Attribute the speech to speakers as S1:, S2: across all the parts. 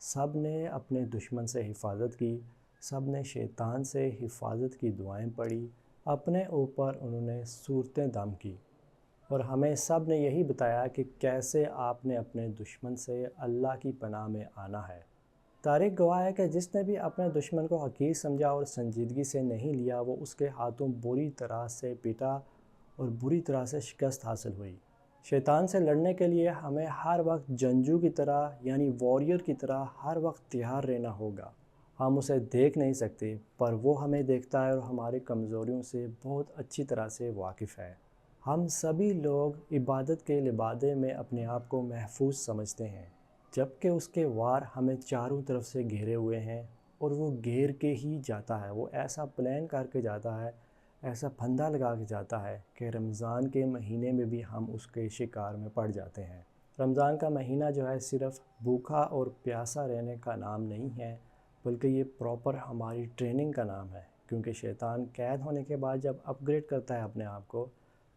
S1: سب نے اپنے دشمن سے حفاظت کی، سب نے شیطان سے حفاظت کی دعائیں پڑھی، اپنے اوپر انہوں نے صورتیں دم کی، اور ہمیں سب نے یہی بتایا کہ کیسے آپ نے اپنے دشمن سے اللہ کی پناہ میں آنا ہے۔ تاریخ گواہ ہے کہ جس نے بھی اپنے دشمن کو حقیر سمجھا اور سنجیدگی سے نہیں لیا، وہ اس کے ہاتھوں بری طرح سے پٹا اور بری طرح سے شکست حاصل ہوئی۔ شیطان سے لڑنے کے لیے ہمیں ہر وقت جنگجو کی طرح یعنی واریر کی طرح ہر وقت تیار رہنا ہوگا۔ ہم اسے دیکھ نہیں سکتے، پر وہ ہمیں دیکھتا ہے اور ہماری کمزوریوں سے بہت اچھی طرح سے واقف ہے۔ ہم سبھی لوگ عبادت کے لبادے میں اپنے آپ کو محفوظ سمجھتے ہیں، جبکہ اس کے وار ہمیں چاروں طرف سے گھیرے ہوئے ہیں، اور وہ گھیر کے ہی جاتا ہے۔ وہ ایسا پلان کر کے جاتا ہے، ایسا پھندا لگا کے جاتا ہے کہ رمضان کے مہینے میں بھی ہم اس کے شکار میں پڑ جاتے ہیں۔ رمضان کا مہینہ جو ہے صرف بھوکا اور پیاسا رہنے کا نام نہیں ہے، بلکہ یہ پراپر ہماری ٹریننگ کا نام ہے، کیونکہ شیطان قید ہونے کے بعد جب اپ گریڈ کرتا ہے اپنے آپ کو،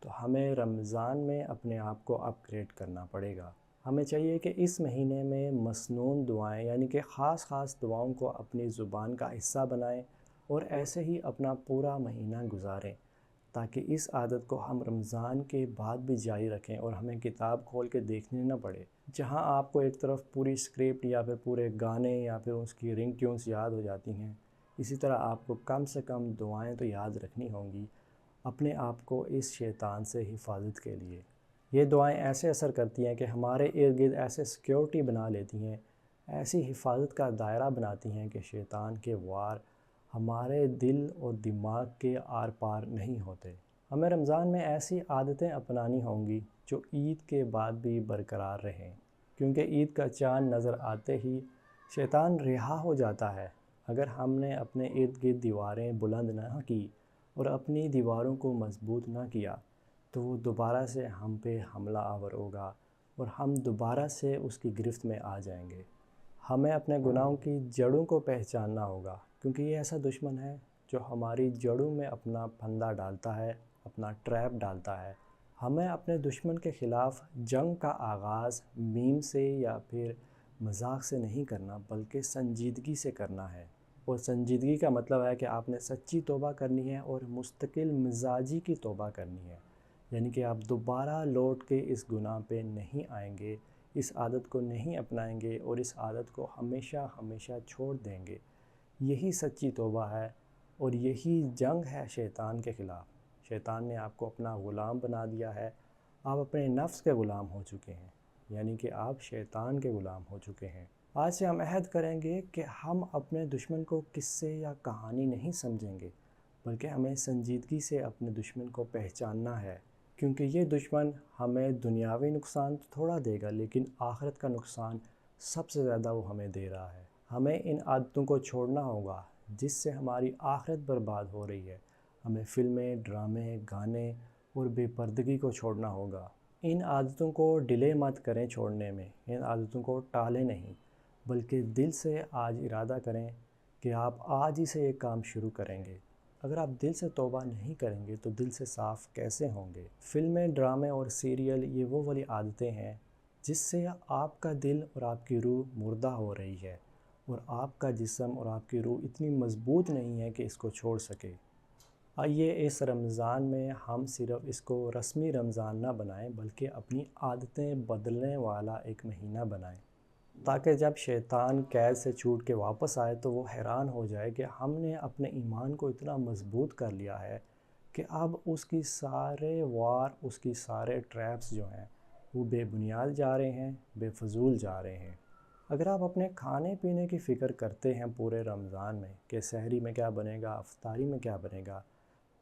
S1: تو ہمیں رمضان میں اپنے آپ کو اپ گریڈ کرنا پڑے گا۔ ہمیں چاہیے کہ اس مہینے میں مسنون دعائیں یعنی کہ خاص دعاؤں کو اپنی زبان کا حصہ بنائیں اور ایسے ہی اپنا پورا مہینہ گزاریں، تاکہ اس عادت کو ہم رمضان کے بعد بھی جاری رکھیں اور ہمیں کتاب کھول کے دیکھنے نہ پڑے۔ جہاں آپ کو ایک طرف پوری اسکرپٹ یا پھر پورے گانے یا پھر اس کی رنگ ٹیونز یاد ہو جاتی ہیں، اسی طرح آپ کو کم سے کم دعائیں تو یاد رکھنی ہوں گی اپنے آپ کو اس شیطان سے حفاظت کے لیے۔ یہ دعائیں ایسے اثر کرتی ہیں کہ ہمارے ارد گرد ایسے سیکیورٹی بنا لیتی ہیں، ایسی حفاظت کا دائرہ بناتی ہیں کہ شیطان کے وار ہمارے دل اور دماغ کے آر پار نہیں ہوتے۔ ہمیں رمضان میں ایسی عادتیں اپنانی ہوں گی جو عید کے بعد بھی برقرار رہیں، کیونکہ عید کا چاند نظر آتے ہی شیطان رہا ہو جاتا ہے۔ اگر ہم نے اپنے ارد گرد دیواریں بلند نہ کی اور اپنی دیواروں کو مضبوط نہ کیا، تو وہ دوبارہ سے ہم پہ حملہ آور ہوگا اور ہم دوبارہ سے اس کی گرفت میں آ جائیں گے۔ ہمیں اپنے گناہوں کی جڑوں کو پہچاننا ہوگا، کیونکہ یہ ایسا دشمن ہے جو ہماری جڑوں میں اپنا پھندا ڈالتا ہے، اپنا ٹریپ ڈالتا ہے۔ ہمیں اپنے دشمن کے خلاف جنگ کا آغاز میم سے یا پھر مذاق سے نہیں کرنا، بلکہ سنجیدگی سے کرنا ہے۔ اور سنجیدگی کا مطلب ہے کہ آپ نے سچی توبہ کرنی ہے اور مستقل مزاجی کی توبہ کرنی ہے، یعنی کہ آپ دوبارہ لوٹ کے اس گناہ پہ نہیں آئیں گے، اس عادت کو نہیں اپنائیں گے اور اس عادت کو ہمیشہ ہمیشہ چھوڑ دیں گے۔ یہی سچی توبہ ہے اور یہی جنگ ہے شیطان کے خلاف۔ شیطان نے آپ کو اپنا غلام بنا دیا ہے، آپ اپنے نفس کے غلام ہو چکے ہیں، یعنی کہ آپ شیطان کے غلام ہو چکے ہیں۔ آج سے ہم عہد کریں گے کہ ہم اپنے دشمن کو قصے یا کہانی نہیں سمجھیں گے، بلکہ ہمیں سنجیدگی سے اپنے دشمن کو پہچاننا ہے، کیونکہ یہ دشمن ہمیں دنیاوی نقصان تو تھوڑا دے گا، لیکن آخرت کا نقصان سب سے زیادہ وہ ہمیں دے رہا ہے۔ ہمیں ان عادتوں کو چھوڑنا ہوگا جس سے ہماری آخرت برباد ہو رہی ہے۔ ہمیں فلمیں، ڈرامے، گانے اور بے پردگی کو چھوڑنا ہوگا۔ ان عادتوں کو ڈیلے مت کریں چھوڑنے میں، ان عادتوں کو ٹالیں نہیں، بلکہ دل سے آج ارادہ کریں کہ آپ آج ہی سے یہ کام شروع کریں گے۔ اگر آپ دل سے توبہ نہیں کریں گے تو دل سے صاف کیسے ہوں گے؟ فلمیں، ڈرامے اور سیریل یہ وہ والی عادتیں ہیں جس سے آپ کا دل اور آپ کی روح مردہ ہو رہی ہے، اور آپ کا جسم اور آپ کی روح اتنی مضبوط نہیں ہے کہ اس کو چھوڑ سکے۔ آئیے اس رمضان میں ہم صرف اس کو رسمی رمضان نہ بنائیں، بلکہ اپنی عادتیں بدلنے والا ایک مہینہ بنائیں، تاکہ جب شیطان قید سے چھوٹ کے واپس آئے تو وہ حیران ہو جائے کہ ہم نے اپنے ایمان کو اتنا مضبوط کر لیا ہے کہ اب اس کی سارے وار، اس کی سارے ٹریپس جو ہیں وہ بے بنیاد جا رہے ہیں، بے فضول جا رہے ہیں۔ اگر آپ اپنے کھانے پینے کی فکر کرتے ہیں پورے رمضان میں کہ سحری میں کیا بنے گا، افطاری میں کیا بنے گا،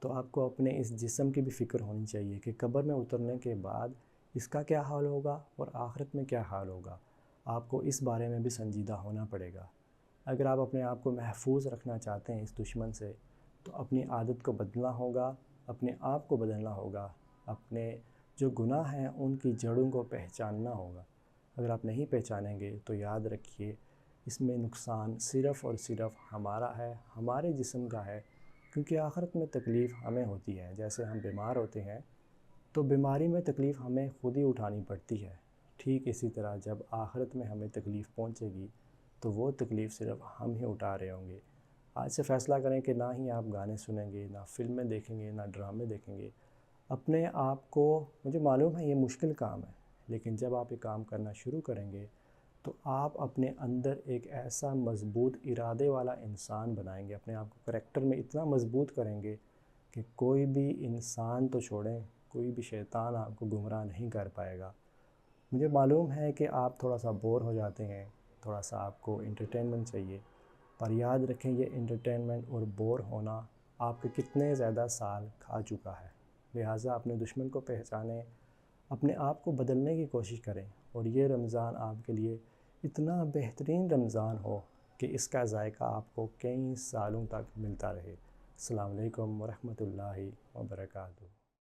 S1: تو آپ کو اپنے اس جسم کی بھی فکر ہونی چاہیے کہ قبر میں اترنے کے بعد اس کا کیا حال ہوگا اور آخرت میں کیا حال ہوگا۔ آپ کو اس بارے میں بھی سنجیدہ ہونا پڑے گا۔ اگر آپ اپنے آپ کو محفوظ رکھنا چاہتے ہیں اس دشمن سے، تو اپنی عادت کو بدلنا ہوگا، اپنے آپ کو بدلنا ہوگا، اپنے جو گناہ ہیں ان کی جڑوں کو پہچاننا ہوگا۔ اگر آپ نہیں پہچانیں گے تو یاد رکھیے اس میں نقصان صرف اور صرف ہمارا ہے، ہمارے جسم کا ہے، کیونکہ آخرت میں تکلیف ہمیں ہوتی ہے۔ جیسے ہم بیمار ہوتے ہیں تو بیماری میں تکلیف ہمیں خود ہی اٹھانی پڑتی ہے، ٹھیک اسی طرح جب آخرت میں ہمیں تکلیف پہنچے گی تو وہ تکلیف صرف ہم ہی اٹھا رہے ہوں گے۔ آج سے فیصلہ کریں کہ نہ ہی آپ گانے سنیں گے، نہ فلمیں دیکھیں گے، نہ ڈرامے دیکھیں گے۔ اپنے آپ کو، مجھے معلوم ہے یہ مشکل کام ہے، لیکن جب آپ یہ کام کرنا شروع کریں گے تو آپ اپنے اندر ایک ایسا مضبوط ارادے والا انسان بنائیں گے، اپنے آپ کو کریکٹر میں اتنا مضبوط کریں گے کہ کوئی بھی انسان تو چھوڑیں، کوئی بھی شیطان آپ کو گمراہ نہیں کر پائے گا۔ مجھے معلوم ہے کہ آپ تھوڑا سا بور ہو جاتے ہیں، تھوڑا سا آپ کو انٹرٹینمنٹ چاہیے، پر یاد رکھیں یہ انٹرٹینمنٹ اور بور ہونا آپ کے کتنے زیادہ سال کھا چکا ہے۔ لہٰذا اپنے دشمن کو پہچانیں، اپنے آپ کو بدلنے کی کوشش کریں، اور یہ رمضان آپ کے لیے اتنا بہترین رمضان ہو کہ اس کا ذائقہ آپ کو کئی سالوں تک ملتا رہے۔ السلام علیکم ورحمۃ اللہ وبرکاتہ۔